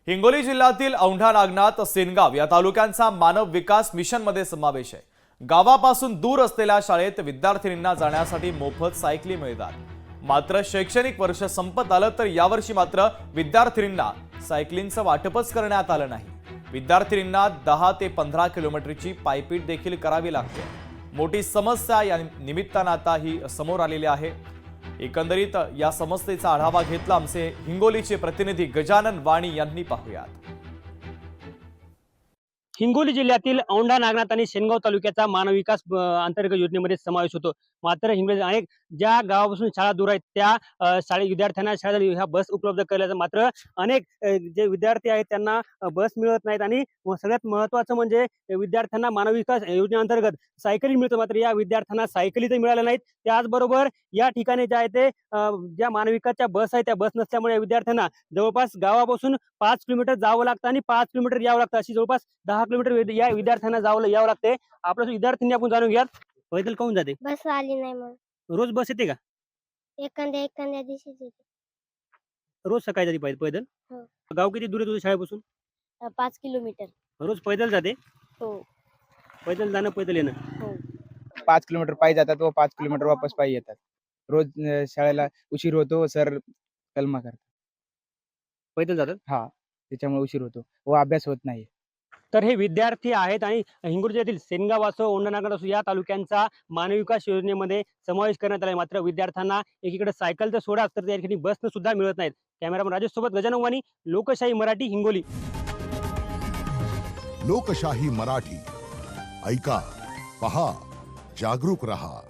हिंगोली जिल्ह्यातील औंढा नागनाथ सेनगाव या तालुक्यांचा मानव विकास मिशनमध्ये समावेश आहे। गावापासून दूर असलेल्या शाळेत विद्यार्थिनींना जाण्यासाठी मोफत सायकली मिळतात। मात्र शैक्षणिक वर्ष संपत आलं तर यावर्षी मात्र विद्यार्थिनींना सायकलींचं वाटपच करण्यात आलं नाही। विद्यार्थिनींना 10 ते 15 किलोमीटरची पायपीट देखील करावी लागते। मोठी समस्या या निमित्तानं आता ही समोर आलेली आहे। एकंदरीत या समस्येचा आढावा घेतला आमचे हिंगोलीचे प्रतिनिधी गजानन वाणी यांनी। पाहूयात। हिंगोली जिल्ह्यातील औंढा नागनाथ आणि सेनगाव तालुक्याचा मानव विकास अंतर्गत योजनेमध्ये समावेश होतो। मात्र हिंगोली अनेक ज्या गावापासून शाळा दूर आहेत त्या शाळे विद्यार्थ्यांना शाळेत ह्या बस उपलब्ध केल्या, मात्र अनेक जे विद्यार्थी आहेत त्यांना बस मिळत नाहीत। आणि सगळ्यात महत्त्वाचं म्हणजे विद्यार्थ्यांना मानव विकास योजनेअंतर्गत सायकली मिळतं, मात्र या विद्यार्थ्यांना सायकली तर मिळाल्या नाहीत। त्याचबरोबर या ठिकाणी जे आहे ते ज्या मानव विकासच्या बस आहेत त्या बस नसल्यामुळे विद्यार्थ्यांना जवळपास गावापासून 5 किलोमीटर जावं लागतं आणि 5 किलोमीटर यावं लागतं, अशी जवळपास 10 किलोमीटर या विद्यार्थ्यांना यावं लागते। आपल्या विद्यार्थ्यांनी आपण जाणून घ्या, पैदल काहून जाते? बस आली नाही मग रोज बस येते का? एखाद्या दिवशीच येते. रोज सकाळी जाते पैदल? हो. गाव किती दूर आहे तुझ्या शाळेपासून? 5 किलोमीटर. रोज पैदल जाते? हो पैदल जाणं पैदल येणं? हो 5 किलोमीटर पायी जातात व 5 किलोमीटर वापस पायी येतात। रोज शाळेला उशीर होतो, सर कलमा करतात। पैदल जातात? हा, त्याच्यामुळे उशीर होतो व अभ्यास होत नाही। तर हे विद्यार्थी आहेत आणि हिंगोली जिल्ह्यातील सेनगाव असो, औंढा नागनाथ असो या तालुक्यांचा मानव विकास योजनेमध्ये समावेश करण्यात आला आहे। मात्र विद्यार्थ्यांना एकीकडे सायकल तर सोडा तर त्या ठिकाणी बसनं सुद्धा मिळत नाहीत। कॅमेरामन राजेश सोबत गजानन वाणी, लोकशाही मराठी, हिंगोली। लोकशाही मराठी ऐका, पहा, जागरूक रहा।